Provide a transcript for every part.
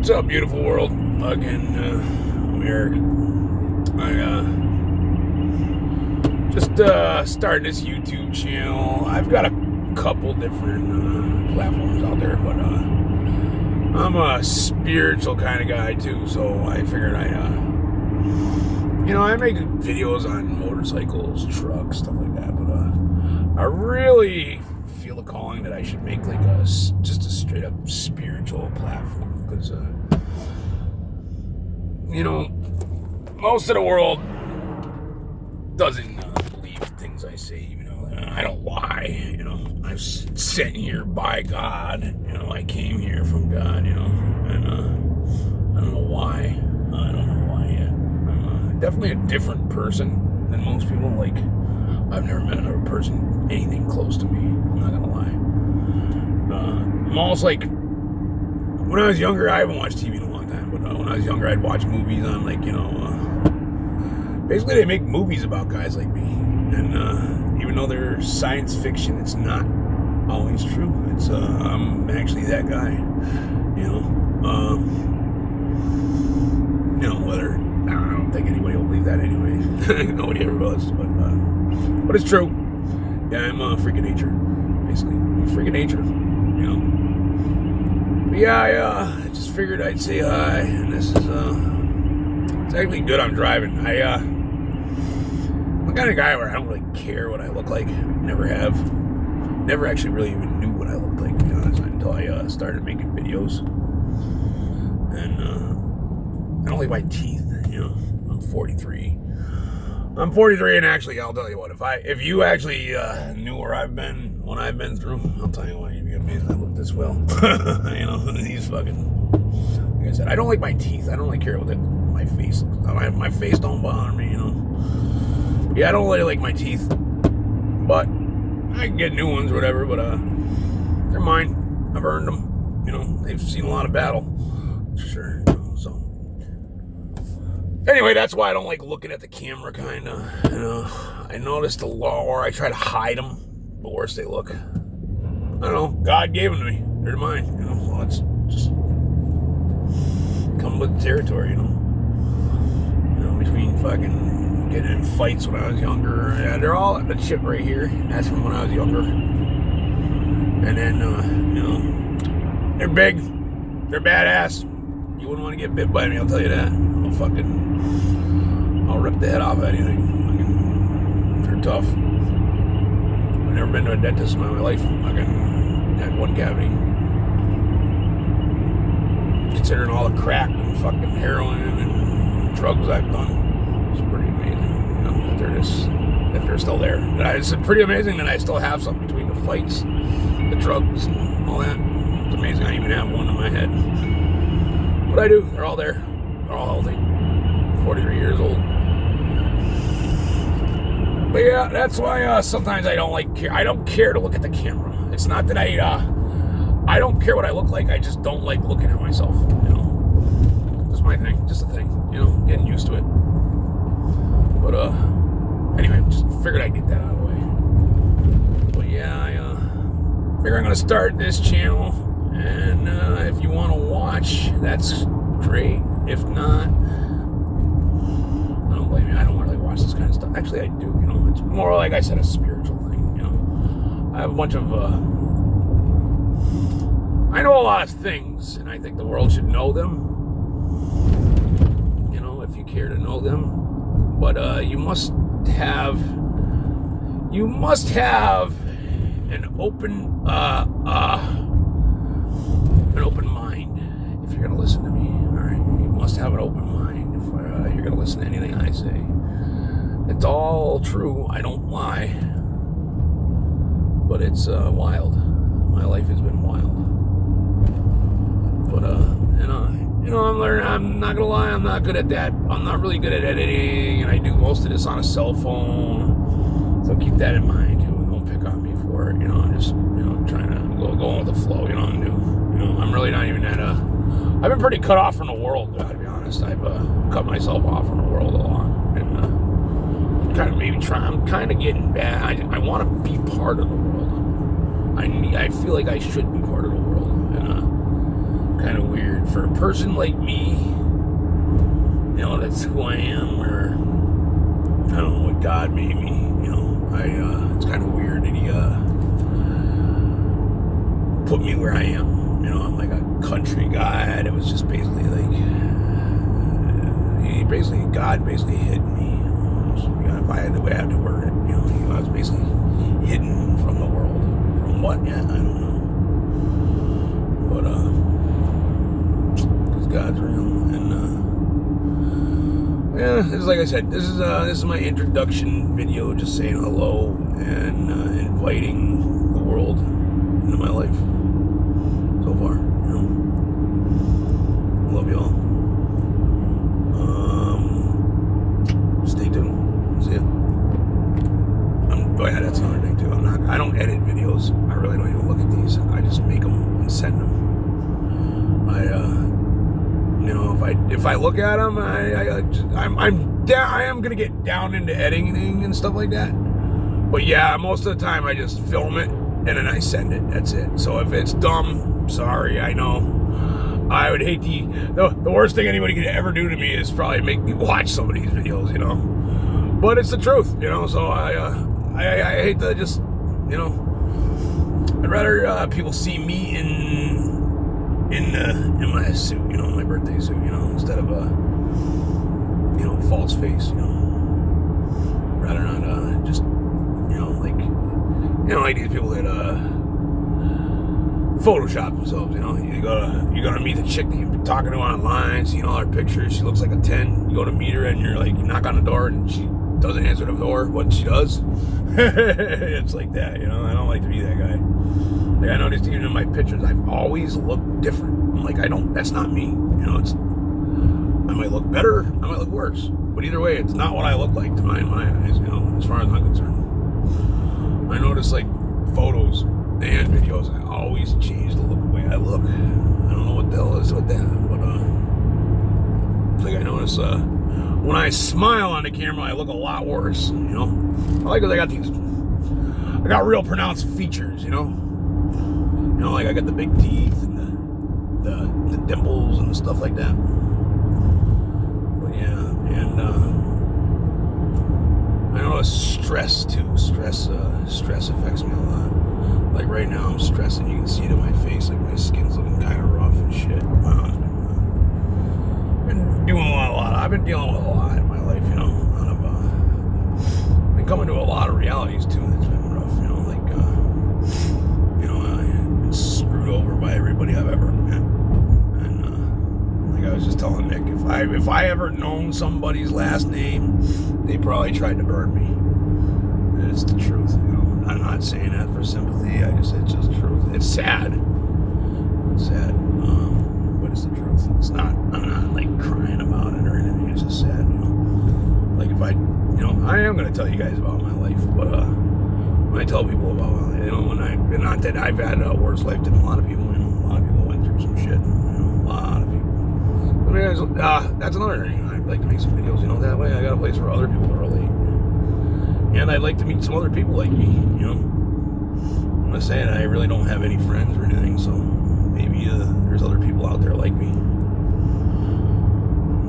What's up, beautiful world? Again, I'm Eric. Just starting this YouTube channel. I've got a couple different platforms out there, but I'm a spiritual kind of guy too, so I figured I make videos on motorcycles, trucks, stuff like that, but I really feel a calling that I should make like just a straight up spiritual platform, because most of the world doesn't believe things I say. I don't lie. I'm sent here by God. I came here from God. And I don't know why. I don't know why yet. I'm definitely a different person than most people. Like, I've never met another person anything close to me. I'm not gonna lie. I'm almost like, when I was younger, I haven't watched TV in a long time, but when I was younger, I'd watch movies on, like, basically they make movies about guys like me, and even though they're science fiction, it's not always true. It's I'm actually that guy. Whether I don't think anybody will believe that anyway. Nobody ever was, but it's true. Yeah, I'm a freak of nature, basically. I'm a freak of nature. But yeah, I just figured I'd say hi, and this is it's actually good. I'm driving. I'm the kind of guy where I don't really care what I look like. Never have. Never actually really even knew what I looked like, to be honest, until I started making videos. And I don't like my teeth. I'm 43. I'm 43, and actually, I'll tell you what. If you actually knew where I've been, what I've been through, I'll tell you what. You'd be amazed I look this well. These fucking. Like I said, I don't like my teeth. I don't really care what my face looks like. My face don't bother me. Yeah, I don't really like my teeth, but I can get new ones or whatever. But they're mine. I've earned them. They've seen a lot of battle, for sure. So. Anyway, that's why I don't like looking at the camera, kind of. I noticed the law, or I try to hide them, the worse they look. I don't know. God gave them to me. They're mine. Well, it's just come with the territory. Between fucking getting in fights when I was younger, yeah, they're all the chip right here. That's from when I was younger. And then, they're big. They're badass. You wouldn't want to get bit by me, I'll tell you that. I'll rip the head off of anything. They're tough. I've never been to a dentist in my life. Had one cavity. Considering all the crack and fucking heroin and drugs I've done, it's pretty amazing. That they're still there. It's pretty amazing that I still have something between the fights, the drugs, and all that. It's amazing I even have one in my head. But I do. They're all there. They're all healthy. 43 years old. But yeah, that's why sometimes I don't care to look at the camera. It's not that I don't care what I look like. I just don't like looking at myself. Just my thing. Just a thing. Getting used to it. But anyway, just figured I'd get that out of the way. But yeah, I figure I'm gonna start this channel, and if you want to watch, that's great. If not, I don't blame you. I don't really watch this kind of stuff. Actually, I do. It's more like I said, a spiritual thing. I have a bunch of. I know a lot of things, and I think the world should know them. If you care to know them, but you must have an open mind if you're gonna listen to me. All right, you must have an open mind if you're gonna listen to anything I say. It's all true. I don't lie, but it's wild. My life has been wild. But I'm learning. I'm not gonna lie. I'm not good at that. I'm not really good at editing, and I do most of this on a cell phone. So keep that in mind too. Don't pick on me for it. I'm just trying to go with the flow. I'm really not even at I've been pretty cut off from the world. To be honest, I've cut myself off from the world a lot, and I'm kind of getting bad. I want to be part of the world. I feel like I should be part of the world. And kind of weird for a person like me, you know, that's who I am, or I don't know what God made me, you know, it's kind of weird that He put me where I am. You know, I'm like a country guy that was just basically like, God basically hid me. If I had the way I had to word it, you know, I was basically hidden from the world. From what? Yeah, I don't know. But because God's real, and yeah, it's like I said, this is my introduction video, just saying hello and inviting the world into my life so far. You know, love y'all. Stay tuned. See ya. Oh yeah, that's another thing too. I don't edit videos. I really don't even look at these. I just make them and send them. You know, if I look at them, I am gonna get down into editing and stuff like that. But yeah, most of the time I just film it and then I send it. That's it. So if it's dumb, sorry. I know. I would hate the worst thing anybody could ever do to me is probably make me watch some of these videos, you know. But it's the truth, you know. So I hate to just, you know. I'd rather people see me in my suit, you know, my birthday suit, you know, instead of you know, false face, you know. Rather not just, you know, like these people that Photoshop themselves, you know. You go to meet the chick that you've been talking to online, seeing all her pictures, she looks like a 10. You go to meet her and you're like, you knock on the door and she doesn't answer the door. What she does? It's like that, you know. I don't like to be that guy. Like, I noticed even in my pictures, I've always looked different. I'm like, that's not me. You know, I might look better, I might look worse. But either way, it's not what I look like to my eyes, you know, as far as I'm concerned. I notice, like, photos and videos, I always change the way I look. I don't know what the hell is with that, but like I notice when I smile on the camera, I look a lot worse, you know. I like because I got real pronounced features, you know. You know, like I got the big teeth and the dimples and the stuff like that. But yeah, and I know stress too. Stress affects me a lot. Like right now, I'm stressing. You can see it in my face. Like my skin's looking kind of rough and shit. Been doing a lot. I've been dealing with a lot in my life, you know. Been coming to a lot of realities too. That's been rough, you know. Like, you know, I've been screwed over by everybody I've ever met. And like I was just telling Nick, if I ever known somebody's last name, they probably tried to burn me. It's the truth, you know. I'm not saying that for sympathy. It's just truth. It's sad. It's sad. But it's the truth. It's not. I'm not like crying about it or anything. It's just sad, you know. Like if you know, I am gonna tell you guys about my life, but when I tell people about my life, you know, not that I've had a worse life than a lot of people. You know, a lot of people went through some shit. You know, a lot of people. I mean, that's another thing. I'd like to make some videos. You know, that way I got a place for other people to relate. And I'd like to meet some other people like me, you know. I'm not saying I really don't have any friends or anything, so maybe there's other people out there like me,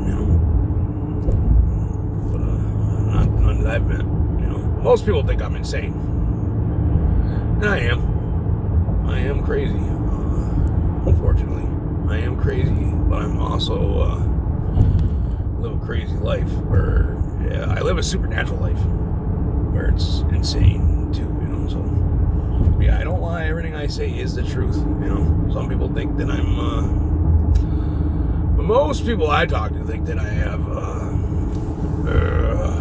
you know. But none that I've met, you know. Most people think I'm insane, and I am crazy. Unfortunately, I am crazy, but I'm also live a crazy life where I live a supernatural life. Where it's insane too, you know. So yeah, I don't lie. Everything I say is the truth, you know. Some people think that I'm but most people I talk to think that I have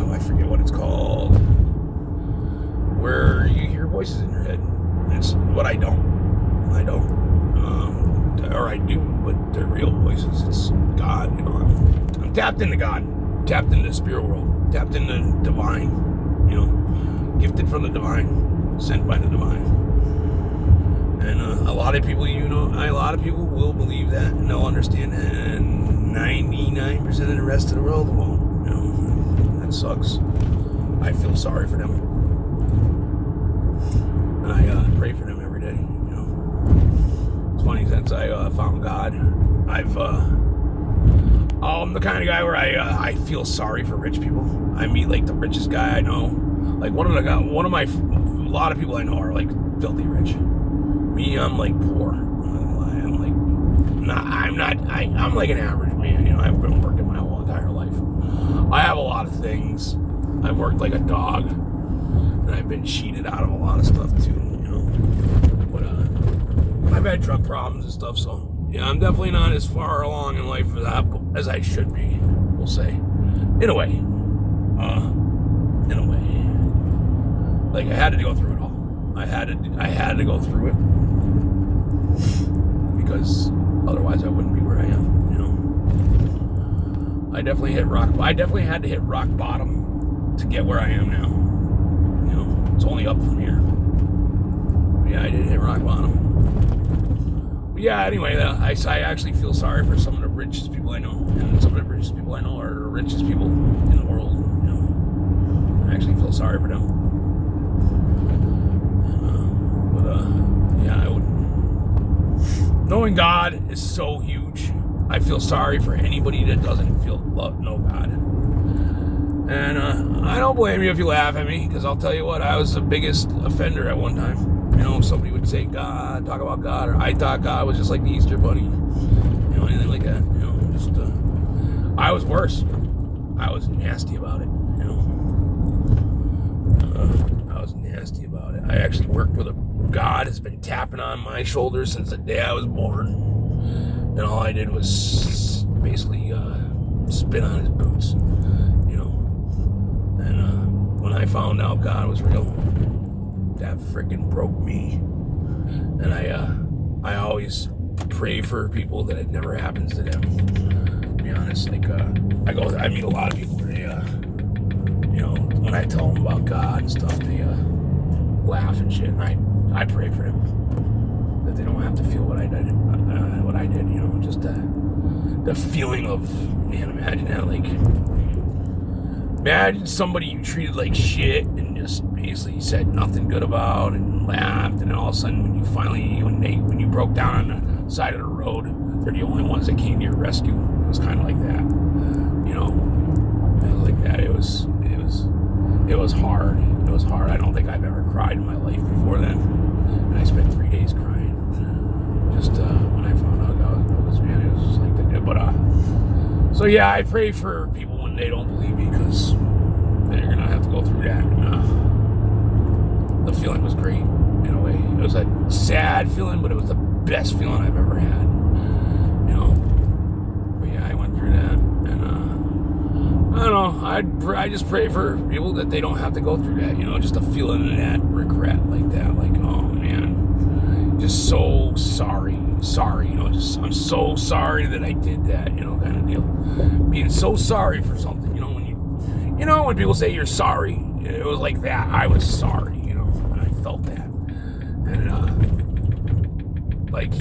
I forget what it's called, where you hear voices in your head. It's what I don't, or I do, but they're real voices. It's God, you know. I'm tapped into God, tapped into the spirit world, tapped into divine, you know. Gifted from the divine, sent by the divine. And a lot of people, you know, a lot of people will believe that and they'll understand that, and 99% of the rest of the world won't, you know. That sucks. I feel sorry for them. And I pray for them every day, you know. As funny, since I found God, I'm the kind of guy where I feel sorry for rich people. I meet like the richest guy I know. Like a lot of people I know are like filthy rich. Me, I'm like poor. I'm like an average man. You know, I've been working my whole entire life. I have a lot of things. I've worked like a dog, and I've been cheated out of a lot of stuff too. You know, but I've had drug problems and stuff. So yeah, I'm definitely not as far along in life as I should be. We'll say, in a way. Like I had to go through it all. I had to go through it because otherwise I wouldn't be where I am. You know, I definitely had to hit rock bottom to get where I am now. You know, it's only up from here. But yeah, I did hit rock bottom. But yeah, anyway, I actually feel sorry for some of the richest people I know, and some of the richest people I know are the richest people in the world. You know, I actually feel sorry for them. Yeah, I would. Knowing God is so huge. I feel sorry for anybody that doesn't know God. And I don't blame you if you laugh at me, because I'll tell you what, I was the biggest offender at one time. You know, if somebody would say God, talk about God, or I thought God was just like the Easter Bunny. You know, anything like that. You know, just I was worse. I was nasty about it. You know, I was nasty about it. I actually worked with God has been tapping on my shoulders since the day I was born, and all I did was basically spit on his boots, you know. And when I found out God was real, that freaking broke me. And I always pray for people that it never happens to them. To be honest, like I meet a lot of people where they, you know, when I tell them about God and stuff, they laugh and shit, and I pray for them that they don't have to feel what I did. You know, just the feeling of, man, imagine that. Like, imagine somebody you treated like shit and just basically said nothing good about and laughed, and then all of a sudden when you broke down on the side of the road, they're the only ones that came to your rescue. It was kind of like that. You know, it was like that. It was hard. It was hard. I don't think I've ever cried in my life before then. And I spent 3 days crying. Just when I found out God was man, it was just like that. But so yeah, I pray for people when they don't believe me, because they're gonna have to go through that. And the feeling was great in a way. It was a sad feeling, but it was the best feeling I've ever had. You know. But yeah, I went through that, and I don't know. I just pray for people that they don't have to go through that. You know, just a feeling of that regret like that. Like, oh man, just so sorry. You know, just I'm so sorry that I did that. You know, kind of deal. Being so sorry for something. You know, when people say you're sorry, it was like that. I was sorry. You know, and I felt that. And like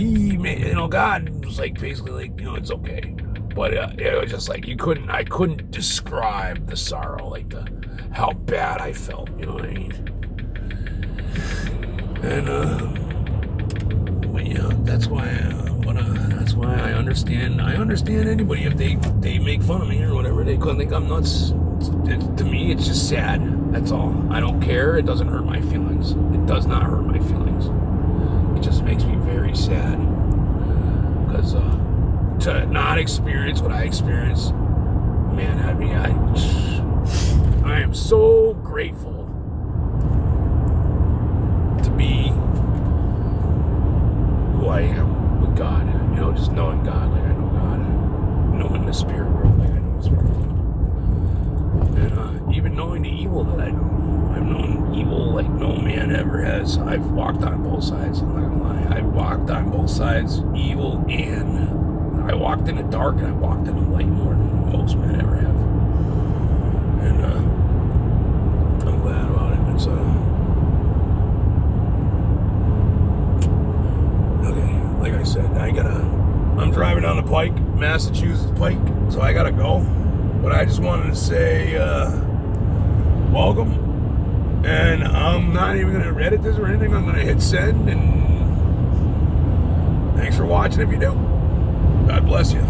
God was like basically like, you know, it's okay. But it was just like I couldn't describe the sorrow, like how bad I felt, you know what I mean? And but yeah, that's why I understand anybody if they make fun of me or whatever. They couldn't think I'm nuts. To me, it's just sad. That's all. I don't care. It doesn't hurt my feelings. It does not hurt my feelings. It just makes me very sad, because to not experience what I experienced, man, I am so grateful to be who I am with God. You know, just knowing God like I know God, knowing the spirit world like I know the spirit world, and even knowing the evil that I know. I've known evil like no man ever has. I've walked on both sides. I'm not gonna lie. I've walked on both sides, evil, and I walked in the dark, and I walked in the light more than most men ever have. And I'm glad about it. It's okay. Like I said, I'm driving down the Pike, Massachusetts Pike, so I gotta go. But I just wanted to say, welcome. And I'm not even gonna edit this or anything. I'm gonna hit send, and Thanks for watching if you do. God bless you.